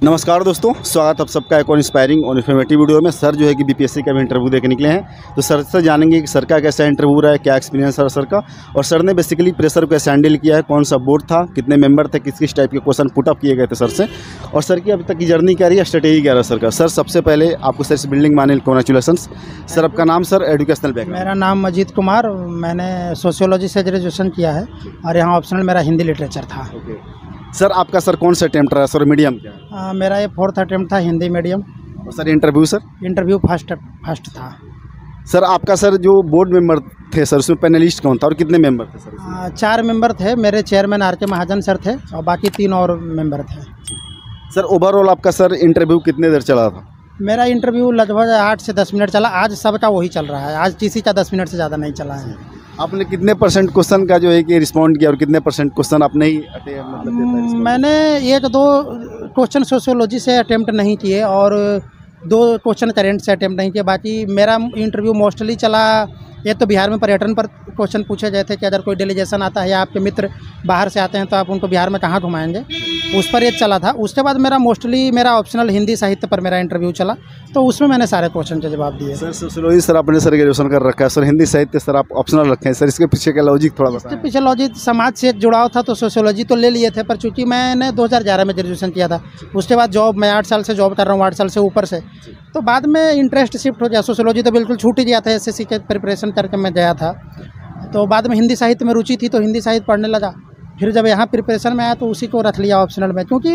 नमस्कार दोस्तों, स्वागत आप सबका एक और इंस्पायरिंग और इन्फॉर्मेटिव वीडियो में। सर जो है कि बीपीएससी का भी इंटरव्यू देके निकले हैं, तो सर से जानेंगे कि सर का कैसा इंटरव्यू रहा है, क्या एक्सपीरियंस है सर का, और सर ने बेसिकली प्रेशर को कैसे हैंडल किया है, कौन सा बोर्ड था, कितने मेंबर थे, किस किस टाइप के क्वेश्चन पुटअप किए गए थे सर से, और सर की अभी तक की जर्नी क्या रही है, स्ट्रेटेजी क्या रहा सर का। सर सबसे पहले आपको सर इस बिल्डिंग में आने कॉन्ग्रेचुलेसन्स। सर आपका नाम, सर एजुकेशनल बैकग्राउंड। मेरा नाम मजीद कुमार, मैंने सोशियोलॉजी से ग्रेजुएशन किया है और यहाँ ऑप्शनल मेरा हिंदी लिटरेचर था। सर आपका सर कौन सा अटेम्प्ट रहा सर, मीडियम क्या? मेरा ये 4th अटेम्प्ट था, हिंदी मीडियम। और sir interview sir? Interview first था। सर आपका सर जो बोर्ड मेंबर थे सर, उसमें पैनलिस्ट कौन था और कितने मेंबर थे सर? 4 मेंबर थे। मेरे चेयरमैन आर के महाजन सर थे और बाकी 3 और मेंबर थे। सर ओवरऑल आपका सर इंटरव्यू कितने देर चला था? मेरा इंटरव्यू लगभग 8 से 10 मिनट चला। आज सबका वही चल रहा है, आज किसी का 10 मिनट से ज़्यादा नहीं चला है। आपने कितने % क्वेश्चन का जो है कि रिस्पॉन्ड किया और कितने % क्वेश्चन आपने ही मतलब मैंने 1-2 क्वेश्चन सोशियोलॉजी से अटेम्प्ट नहीं किए और 2 क्वेश्चन करेंट से अटेम्प्ट नहीं किए। बाकी मेरा इंटरव्यू मोस्टली चला, ये तो बिहार में पर्यटन पर क्वेश्चन पूछे गए थे कि अगर कोई डेलीगेशन आता है या आपके मित्र बाहर से आते हैं तो आप उनको बिहार में कहाँ घुमाएंगे, उस पर ये चला था। उसके बाद मेरा ऑप्शनल हिंदी साहित्य पर मेरा इंटरव्यू चला, तो उसमें मैंने सारे क्वेश्चन के जवाब दिए। सर सोशियोलॉजी सर आपने सर ग्रेजुएशन कर रखा है, सर हिंदी साहित्य सर आप ऑप्शनल रखे हैं, सर इसके पीछे का लॉजिक थोड़ा बताएं। इसके पीछे लॉजिक समाज से जुड़ाव था, तो सोशियोलॉजी तो ले लिए थे, पर चूँकि मैंने 2011 में ग्रेजुएशन किया था, उसके बाद जॉब मैं 8 साल से जॉब कर रहा हूँ, 8 साल से ऊपर से, तो बाद में इंटरेस्ट शिफ्ट हो गया। सोशियोलॉजी तो बिल्कुल छूट ही गया था, SSC के प्रिपरेशन करके मैं गया था। तो बाद में हिंदी साहित्य में रुचि थी तो हिंदी साहित्य पढ़ने लगा। फिर जब यहाँ प्रिपरेशन में आया तो उसी को रख लिया ऑप्शनल में, क्योंकि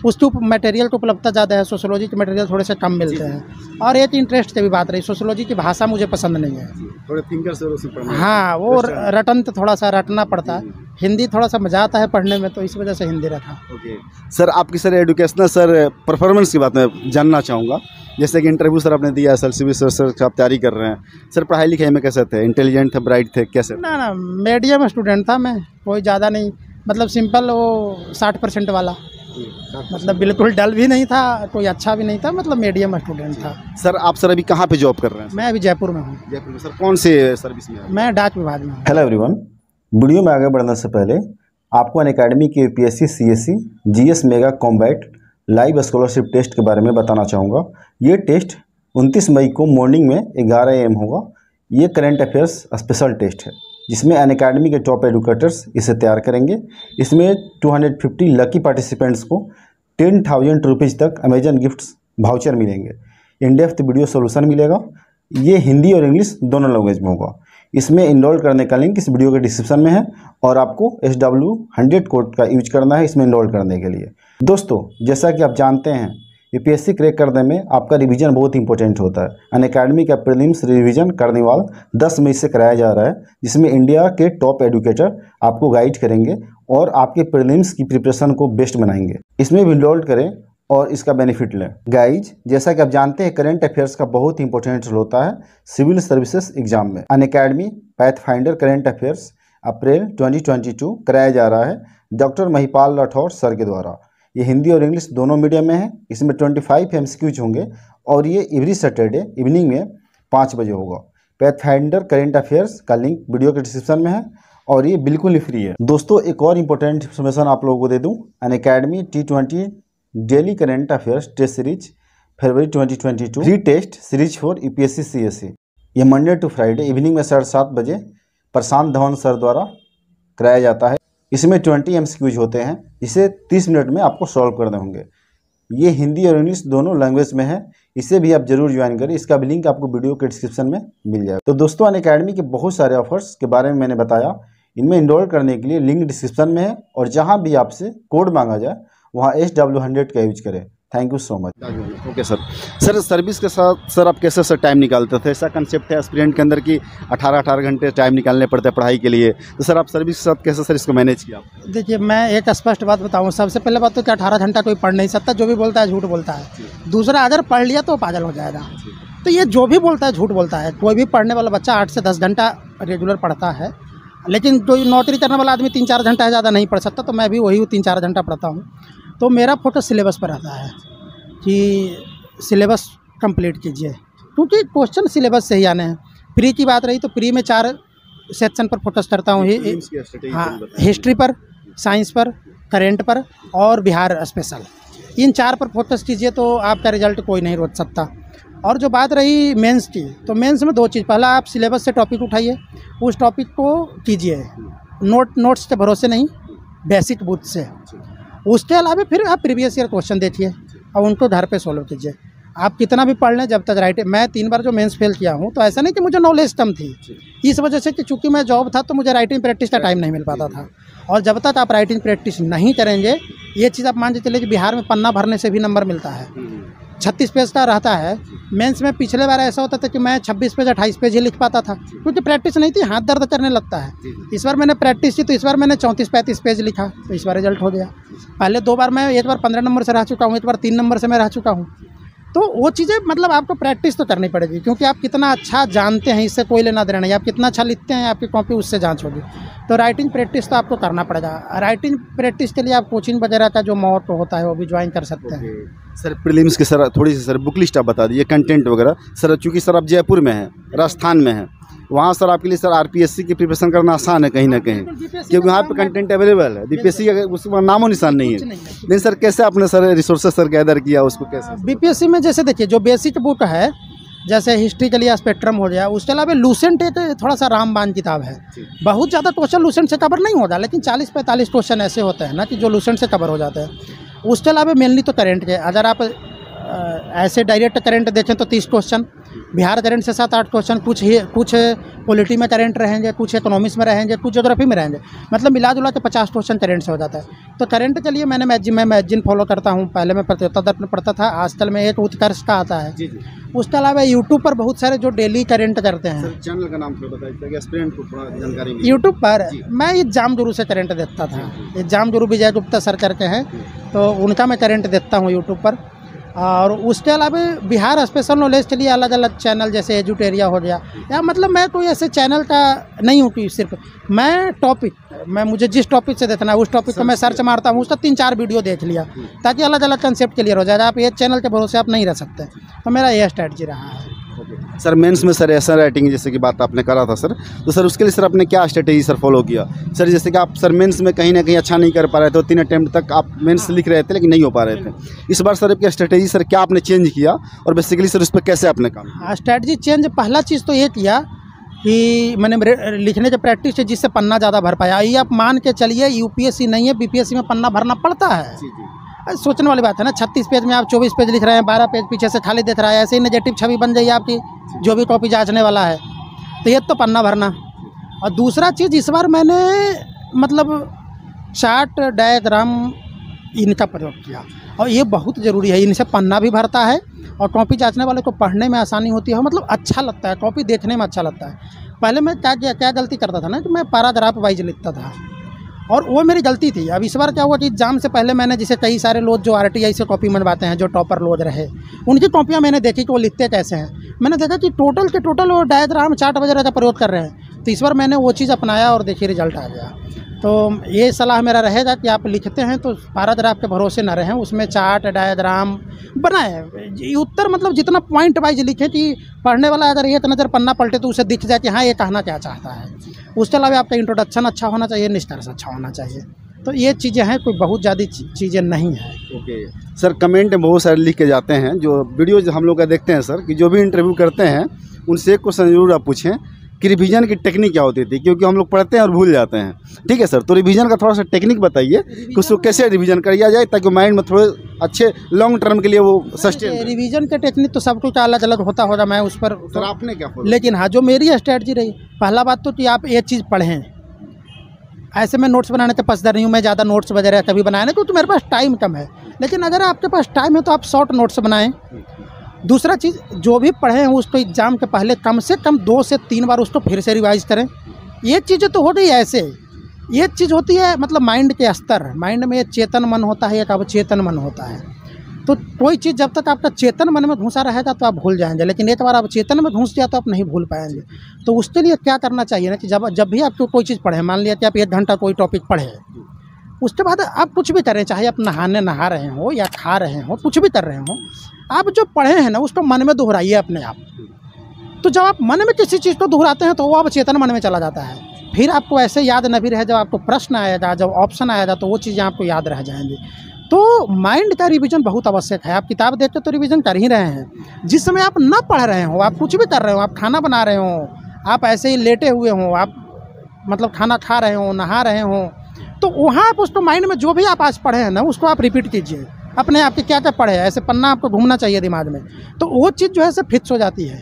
उसकी मटेरियल की उपलब्धता ज़्यादा है, सोशियोलॉजी के मटेरियल थोड़े से कम मिलते हैं। और एक इंटरेस्ट की भी बात रही, सोशियोलॉजी की भाषा मुझे पसंद नहीं है, थोड़े थिंकर से पढ़ना। हाँ, वो रटन तो थोड़ा सा रटना पड़ता है, हिंदी थोड़ा सा मजा आता है पढ़ने में, तो इस वजह से हिंदी रखा। ओके सर, आपकी सर एजुकेशनल सर परफॉर्मेंस की बात मैं जानना चाहूँगा। जैसे कि इंटरव्यू सर आपने दिया, सर सिविल सर आप तैयारी कर रहे हैं, सर पढ़ाई लिखाई में कैसे थे, इंटेलिजेंट थे, ब्राइट थे, कैसे? ना मीडियम स्टूडेंट था मैं, कोई ज़्यादा नहीं, मतलब सिंपल वो 60% वाला, मतलब बिल्कुल डल भी नहीं था, कोई अच्छा भी नहीं था, मतलब मीडियम स्टूडेंट था। सर आप सर अभी कहाँ पे जॉब कर रहे हैं? मैं अभी जयपुर में हूँ। जयपुर में सर कौन से सर्विस में? मैं डाक विभाग में हूँ। हेलो एवरीवन, वीडियो में आगे बढ़ने से पहले आपको अनअकैडमी के UPSC CSE GS mega combat live scholarship test के बारे में बताना चाहूँगा। ये टेस्ट 29 मई को मॉर्निंग में 11 AM होगा। ये करंट अफेयर्स स्पेशल टेस्ट है, जिसमें अनअकैडमी के टॉप एडुकेटर्स इसे तैयार करेंगे। इसमें 250 लकी पार्टिसिपेंट्स को 10,000 रुपीज़ तक अमेजन गिफ्ट्स वाउचर मिलेंगे। इन डेप्थ वीडियो सोल्यूशन मिलेगा। ये हिंदी और इंग्लिश दोनों लैंग्वेज में होगा। इसमें इनरोल करने का लिंक इस वीडियो के डिस्क्रिप्शन में है और आपको SW100 कोड का यूज करना है इसमें इनरोल करने के लिए। दोस्तों, जैसा कि आप जानते हैं, UPSC क्रैक करने में आपका रिवीजन बहुत इंपॉर्टेंट होता है। अनअकैडमी का प्रीलिम्स रिवीजन कार्निवाल 10 मई से कराया जा रहा है, जिसमें इंडिया के टॉप एडुकेटर आपको गाइड करेंगे और आपके प्रीलिम्स की प्रिपरेशन को बेस्ट बनाएंगे। इसमें भी इनरोल करें और इसका बेनिफिट लें। गाइज, जैसा कि आप जानते हैं, करंट अफेयर्स का बहुत इंपॉर्टेंट रोल होता है सिविल सर्विसेज एग्जाम में। अनअकैडमी पैथफाइंडर करंट अफेयर्स अप्रैल 2022 कराया जा रहा है डॉक्टर महिपाल राठौर सर के द्वारा। ये हिंदी और इंग्लिश दोनों मीडियम में है। इसमें 25 MCQs होंगे और ये एवरी सैटरडे इवनिंग में 5 बजे होगा। पैथफाइंडर करंट अफेयर्स का लिंक वीडियो के डिस्क्रिप्शन में है और ये बिल्कुल ही फ्री है। दोस्तों, एक और इंपॉर्टेंट इन्फॉर्मेशन आप लोगों को दे दूँ। Unacademy T20 daily current affairs test series फरवरी 2022 free test series for UPSC CSE। ये मंडे टू फ्राइडे इवनिंग में 7:30 बजे प्रशांत धवन सर द्वारा कराया जाता है। इसमें 20 MCQs होते हैं, इसे 30 मिनट में आपको सॉल्व करने होंगे। ये हिंदी और इंग्लिश दोनों लैंग्वेज में है। इसे भी आप जरूर ज्वाइन करें। इसका भी लिंक आपको वीडियो के डिस्क्रिप्शन में मिल जाएगा। तो दोस्तों, अनअकैडमी के बहुत सारे ऑफर्स के बारे में मैंने बताया। इनमें इनरोल करने के लिए लिंक डिस्क्रिप्शन में है और जहाँ भी आपसे कोड मांगा जाए वहाँ SW100 का यूज करें। Thank you so much. Okay sir, service के साथ सर आप कैसे सर टाइम निकालते थे? ऐसा कंसेप्ट है एस्पिरेंट के अंदर कि 18 घंटे टाइम निकालने पड़ते हैं पढ़ाई के लिए, तो सर आप सर्विस के साथ कैसे सर इसको मैनेज किया? देखिए, मैं एक स्पष्ट बात बताऊँ। सबसे पहले बात तो कि 18 घंटा कोई पढ़ नहीं सकता, जो भी बोलता है झूठ बोलता है। दूसरा, अगर पढ़ लिया तो पागल हो जाएगा। तो ये जो भी बोलता है झूठ बोलता है। कोई भी पढ़ने वाला बच्चा 8 से 10 घंटा रेगुलर पढ़ता है, लेकिन कोई नौकरी करने वाला आदमी 3-4 घंटा ज़्यादा नहीं पढ़ सकता। तो मैं भी वही 3-4 घंटा पढ़ता हूँ। तो मेरा फोकस सिलेबस पर रहता है कि सिलेबस कंप्लीट कीजिए, क्योंकि क्वेश्चन सिलेबस से ही आने हैं। प्री की बात रही तो प्री में 4 सेक्शन पर फोकस करता हूँ। हाँ, हिस्ट्री पर, साइंस पर, करेंट पर और बिहार स्पेशल, इन 4 पर फोकस कीजिए तो आपका रिजल्ट कोई नहीं रोक सकता। और जो बात रही मेंस की, तो मेंस में 2 चीज़, पहला आप सिलेबस से टॉपिक उठाइए, उस टॉपिक को कीजिए, नोट्स के भरोसे नहीं, बेसिक बुक से। उसके अलावा फिर आप प्रीवियस ईयर क्वेश्चन देखिए और उनको घर पे सोल्व कीजिए। आप कितना भी पढ़ लें, जब तक राइटिंग, मैं 3 बार जो मेंस फेल किया हूँ, तो ऐसा नहीं कि मुझे नॉलेज कम थी, इस वजह से कि चूँकि मैं जॉब था तो मुझे राइटिंग प्रैक्टिस का टाइम नहीं मिल पाता था। और जब तक आप राइटिंग प्रैक्टिस नहीं करेंगे, ये चीज़ आप मान के चलिए कि बिहार में पन्ना भरने से भी नंबर मिलता है, 36 पेज का रहता है। मेंस में पिछले बार ऐसा होता था कि मैं 26 पेज 28 पेज ही लिख पाता था, क्योंकि प्रैक्टिस नहीं थी, हाथ दर्द करने लगता है। इस बार मैंने प्रैक्टिस की तो इस बार मैंने 34-35 पेज लिखा, तो इस बार रिजल्ट हो गया। पहले 2 बार मैं, एक बार 15 नंबर से रह चुका हूँ, एक बार 3 नंबर से मैं रह चुका हूँ। तो वो चीज़ें मतलब आपको प्रैक्टिस तो करनी पड़ेगी, क्योंकि आप कितना अच्छा जानते हैं इससे कोई लेना देना नहीं, आप कितना अच्छा लिखते हैं आपकी कॉपी उससे जांच होगी। तो राइटिंग प्रैक्टिस तो आपको करना पड़ेगा। राइटिंग प्रैक्टिस के लिए आप कोचिंग वगैरह का जो मॉक होता है वो भी ज्वाइन कर सकते हैं। सर प्रीलिम्स के सर थोड़ी सी सर बुक लिस्ट आप बता दीजिए, कंटेंट वगैरह सर, चूँकि सर आप जयपुर में हैं, राजस्थान में हैं, वहाँ सर आपके लिए सर आरपीएससी की प्रिपरेशन करना आसान है कहीं ना कहीं, क्योंकि वहाँ पे कंटेंट अवेलेबल है। बीपीएससी का उसका नामो निशान नहीं है। लेकिन सर कैसे आपने सर रिसोर्सेज सर गैदर किया उसको कैसे? बीपीएससी में जैसे देखिए, जो बेसिक बुक है, जैसे हिस्ट्री के लिए स्पेक्ट्रम हो गया, उसके अलावा लूसेंट एक थोड़ा सा रामबान किताब है। बहुत ज़्यादा क्वेश्चन लूसेंट से कवर नहीं होता, लेकिन 40-45 क्वेश्चन ऐसे होते हैं ना कि जो लूसेंट से कवर हो जाते हैं। उसके अलावा मेनली तो करेंट के, अगर आप ऐसे डायरेक्ट करंट देखें तो 30 क्वेश्चन, बिहार करंट से 7-8 क्वेश्चन, कुछ पॉलिटी में करंट रहेंगे, कुछ इकोनॉमिक्स में रहेंगे, कुछ ज्योग्राफी में रहेंगे, मतलब मिला जुला के 50 क्वेश्चन करंट से हो जाता है। तो करंट के लिए मैं मैगजीन फॉलो करता हूँ। पहले मैं प्रतियोगिता दर्पण पढ़ता था, आजकल में एक उत्कर्ष का आता है। उसके अलावा यूट्यूब पर बहुत सारे जो डेली करंट करते हैं। सर चैनल का नाम थोड़ा बताइए, एस्पिरेंट को थोड़ा जानकारी। यूट्यूब पर मैं एग्जाम गुरु से करंट देखता था, एग्जाम गुरु विजय गुप्ता सर करके हैं, तो उनका मैं करंट देखता हूँ यूट्यूब पर। और उसके अलावा बिहार स्पेशल नॉलेज के लिए अलग अलग चैनल, जैसे एजुटेरिया हो गया, या मतलब मैं कोई ऐसे चैनल का नहीं हूँ कि सिर्फ मैं टॉपिक, मुझे जिस टॉपिक से देखना है उस टॉपिक को मैं सर्च मारता हूँ, उसका 3-4 वीडियो देख लिया, ताकि अलग अलग कंसेप्ट क्लियर हो जाए। आप एक चैनल के भरोसे आप नहीं रह सकते, तो मेरा यह स्ट्रैटेजी रहा है। सर मेंस में सर ऐसा राइटिंग जैसे कि बात आपने करा था सर, तो सर उसके लिए सर आपने क्या स्ट्रेटेजी सर फॉलो किया? सर जैसे कि आप सर मेंस में कहीं ना कहीं अच्छा नहीं कर पा रहे थे, 3 अटेम्प्ट तक आप मेंस लिख रहे थे लेकिन नहीं हो पा रहे थे। इस बार सर आपकी स्ट्रेटेजी सर क्या आपने चेंज किया और बेसिकली सर उस पर कैसे आपने काम किया? स्ट्रैटेजी चेंज, पहला चीज़ तो ये किया कि मैंने लिखने की प्रैक्टिस है, जिससे पन्ना ज़्यादा भर पाया। ये आप मान के चलिए यूपीएससी नहीं है, बीपीएससी में पन्ना भरना पड़ता है। सोचने वाली बात है ना, 36 पेज में आप 24 पेज लिख रहे हैं, 12 पेज पीछे से खाली दिख रहा है, ऐसे ही नेगेटिव छवि बन जाइए आपकी, जो भी कॉपी जांचने वाला है। तो ये तो पन्ना भरना। और दूसरा चीज़, इस बार मैंने मतलब चार्ट डायग्राम इनका प्रयोग किया, और ये बहुत ज़रूरी है। इनसे पन्ना भी भरता है और कॉपी जांचने वाले को पढ़ने में आसानी होती है, मतलब अच्छा लगता है, कॉपी देखने में अच्छा लगता है। पहले मैं क्या गलती करता था ना, कि मैं पैराग्राफ वाइज लिखता था, और वो मेरी गलती थी। अब इस बार क्या हुआ कि एग्जाम से पहले मैंने, जैसे कई सारे लोग जो आरटीआई से कॉपी मनवाते हैं, जो टॉपर लोग रहे, उनकी कॉपियाँ मैंने देखी कि वो लिखते कैसे हैं। मैंने देखा कि टोटल के टोटल वो डायग्राम चार्ट वगैरह का प्रयोग कर रहे हैं। तो इस बार मैंने वो चीज़ अपनाया और देखिए रिजल्ट आ गया। तो ये सलाह मेरा रहेगा कि आप लिखते हैं तो पैराग्राफ के भरोसे ना रहें, उसमें चार्ट डायग्राम बनाएं। उत्तर मतलब जितना पॉइंट वाइज लिखें कि पढ़ने वाला अगर एक नज़र पन्ना पलटे तो उसे दिख जाए कि हाँ ये कहना क्या चाहता है। उसके अलावा आपका इंट्रोडक्शन अच्छा होना चाहिए, निष्कर्ष अच्छा होना चाहिए। तो ये चीज़ें हैं, कोई बहुत ज़्यादा चीज़ें नहीं हैं। ओके सर, कमेंट में बहुत सारे लिख के जाते हैं, जो वीडियोज हम लोग का देखते हैं सर, कि जो भी इंटरव्यू करते हैं उनसे एक क्वेश्चन जरूर आप पूछें कि रिवीजन की टेक्निक क्या होती थी, क्योंकि हम लोग पढ़ते हैं और भूल जाते हैं। ठीक है सर, तो रिवीजन का थोड़ा सा टेक्निक बताइए कि उसको कैसे रिवीजन किया जाए ताकि माइंड में थोड़े अच्छे लॉन्ग टर्म के लिए वो सस्टेन। रिवीजन का टेक्निक तो सब कुछ अलग अलग होगा, मैं उस पर सर आपने क्या फॉलो? लेकिन हाँ, जो मेरी स्ट्रैटेजी रही, पहला बात तो कि आप एक चीज़ पढ़ें। ऐसे मैं नोट्स बनाने के पसंद नहीं हूँ, मैं ज़्यादा नोट्स वगैरह कभी बनाया नहीं, क्योंकि मेरे पास टाइम कम है। लेकिन अगर आपके पास टाइम है तो आप शॉर्ट नोट्स बनाएं। दूसरा चीज़, जो भी पढ़े हैं उसको एग्ज़ाम के पहले कम से कम 2 से 3 बार उसको फिर से रिवाइज करें। ये चीज़ें तो हो गई ऐसे। ये चीज़ होती है मतलब माइंड के स्तर, माइंड में एक चेतन मन होता है, एक अवचेतन मन होता है। तो कोई चीज़ जब तक आपका चेतन मन में घुसा रहेगा तो आप भूल जाएंगे, लेकिन एक बार आप चेतन में घुस गया तो आप नहीं भूल पाएंगे। तो उसके लिए क्या करना चाहिए ना, कि जब भी आप कोई चीज़ पढ़ें, मान लिया कि आप 1 घंटा कोई टॉपिक पढ़े, उसके बाद आप कुछ भी करें, चाहे आप नहा रहे हो या खा रहे हो, कुछ भी कर रहे हो, आप जो पढ़े हैं ना उसको मन में दोहराइए अपने आप। तो जब आप मन में किसी चीज़ को दोहराते हैं तो वो अब चेतन मन में चला जाता है। फिर आपको ऐसे याद न भी रहे, जब आपको प्रश्न आएगा, जब ऑप्शन आएगा तो वो चीज़ें आपको याद रह जाएंगी। तो माइंड का रिवीजन बहुत आवश्यक है। आप किताब देखते तो रिवीजन कर ही रहे हैं। जिस समय आप न पढ़ रहे हो, आप कुछ भी कर रहे हो, आप खाना बना रहे हो, आप ऐसे ही लेटे हुए हो, आप मतलब खाना खा रहे हो, नहा रहे हो, तो वहाँ आप उसको माइंड में जो भी आप आज पढ़े हैं ना, उसको आप रिपीट कीजिए अपने आप के, क्या क्या पढ़े हैं, ऐसे पन्ना आपको घूमना चाहिए दिमाग में, तो वो चीज़ जो है सब फिक्स हो जाती है।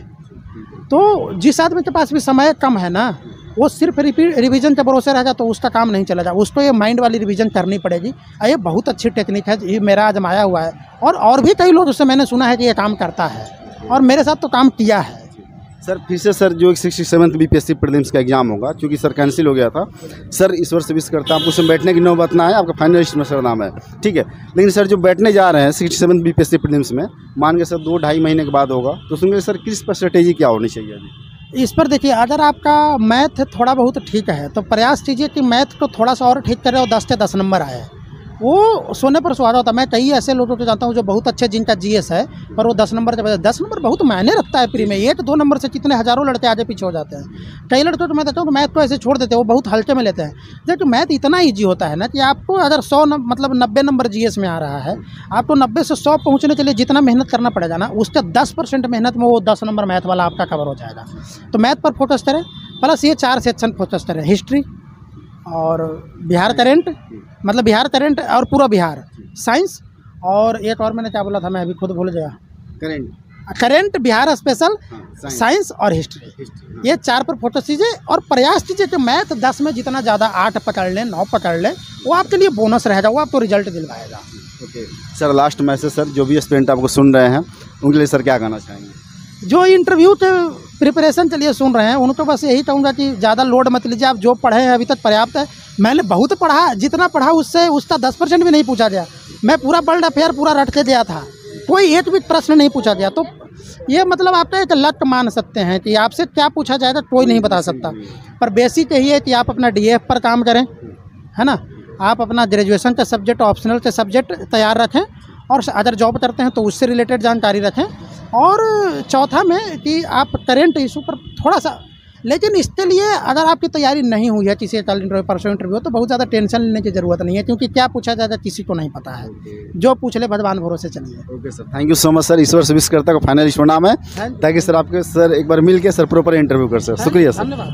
तो जिस आदमी के पास भी समय कम है ना, वो सिर्फ रिवीजन के भरोसे रहेगा तो उसका काम नहीं चलेगा, उसको ये माइंड वाली रिवीजन करनी पड़ेगी। ये बहुत अच्छी टेक्निक है, ये मेरा आजमाया हुआ है और भी कई लोग उससे मैंने सुना है कि ये काम करता है और मेरे साथ तो काम किया है। सर फिर से सर जो 67th बीपीएससी प्रीलिम्स का एग्जाम होगा, क्योंकि सर कैंसिल हो गया था, सर इस वर्ष विश करता हूँ आपको उसमें बैठने की नौबत ना है, आपका फाइनलिस्ट में सर नाम है, ठीक है। लेकिन सर जो बैठने जा रहे हैं 67th बीपीएससी प्रीलिम्स में, मान के सर 2-2.5 महीने के बाद होगा, तो उसमें सर किस पर स्ट्रेटेजी क्या होनी चाहिए अभी? इस पर देखिए, अगर आपका मैथ थोड़ा बहुत ठीक है तो प्रयास कीजिए कि मैथ को थोड़ा सा और ठीक करें और 10 से 10 नंबर आए। वो सोने पर सुहागा होता है। मैं कई ऐसे लोगों को जानता हूँ जो बहुत अच्छे, जिनका जीएस है, पर वो 10 नंबर, जब 10 नंबर बहुत मायने रखता है प्री में। 1-2 नंबर से कितने हज़ारों लड़के आगे पीछे हो जाते हैं। कई लड़के तो मैं देखता हूँ कि मैथ को ऐसे छोड़ देते हैं, वो बहुत हल्के में लेते हैं। देखिए मैथ इतना ईजी होता है ना कि आपको अगर 90 नंबर जीएस में आ रहा है, आपको 90 से 100 पहुँचने के लिए जितना मेहनत करना पड़ेगा ना, उसका 10% मेहनत में वो 10 नंबर मैथ वाला आपका कवर हो जाएगा। तो मैथ पर फोकस करें, प्लस ये 4 सेक्शन फोकस करें, हिस्ट्री और बिहार करंट, मतलब बिहार करंट और पूरा बिहार, साइंस, और एक और मैंने क्या बोला था, मैं अभी खुद भूल गया, करंट, बिहार स्पेशल, साइंस और हिस्ट्री। ये 4 पर फोकस कीजिए और प्रयास कीजिए कि मैथ 10 में जितना ज़्यादा 8 पकड़ लें, 9 पकड़ लें, वो आपके लिए बोनस रहेगा, वो आपको रिजल्ट दिलवाएगा। Okay sir, last message sir, जो भी एस्पिरेंट आपको सुन रहे हैं उनके लिए सर क्या कहना चाहेंगे? जो इंटरव्यू के प्रिपरेशन के लिए सुन रहे हैं उनको बस यही कहूँगा कि ज़्यादा लोड मत लीजिए। आप जो पढ़े हैं अभी तक पर्याप्त है। मैंने बहुत पढ़ा, जितना पढ़ा उससे उसका 10% भी नहीं पूछा गया। मैं पूरा वर्ल्ड अफेयर पूरा रट के दिया था, कोई एक भी प्रश्न नहीं पूछा गया। तो ये मतलब आपका एक लक मान सकते हैं कि आपसे क्या पूछा जाएगा कोई नहीं बता सकता। पर बेसिक यही है कि आप अपना डीएफ पर काम करें, है ना, आप अपना ग्रेजुएशन का सब्जेक्ट, ऑप्शनल के सब्जेक्ट तैयार रखें, और अगर जॉब करते हैं तो उससे रिलेटेड जानकारी रखें। और चौथा में कि आप करेंट इशू पर थोड़ा सा, लेकिन इसके लिए अगर आपकी तैयारी नहीं हुई है किसी इंटरव्यू, परसों इंटरव्यू, तो बहुत ज़्यादा टेंशन लेने की ज़रूरत नहीं है, क्योंकि क्या पूछा जाएगा किसी को नहीं पता है। जो पूछ ले भगवान भरोसे चलिए। Okay sir, thank you so much sir. ईश्वर से विश करता है फाइनलिस्ट नाम है, ताकि सर आपके सर एक बार मिल के सर प्रॉपर इंटरव्यू कर सर। शुक्रिया सर। धन्यवाद।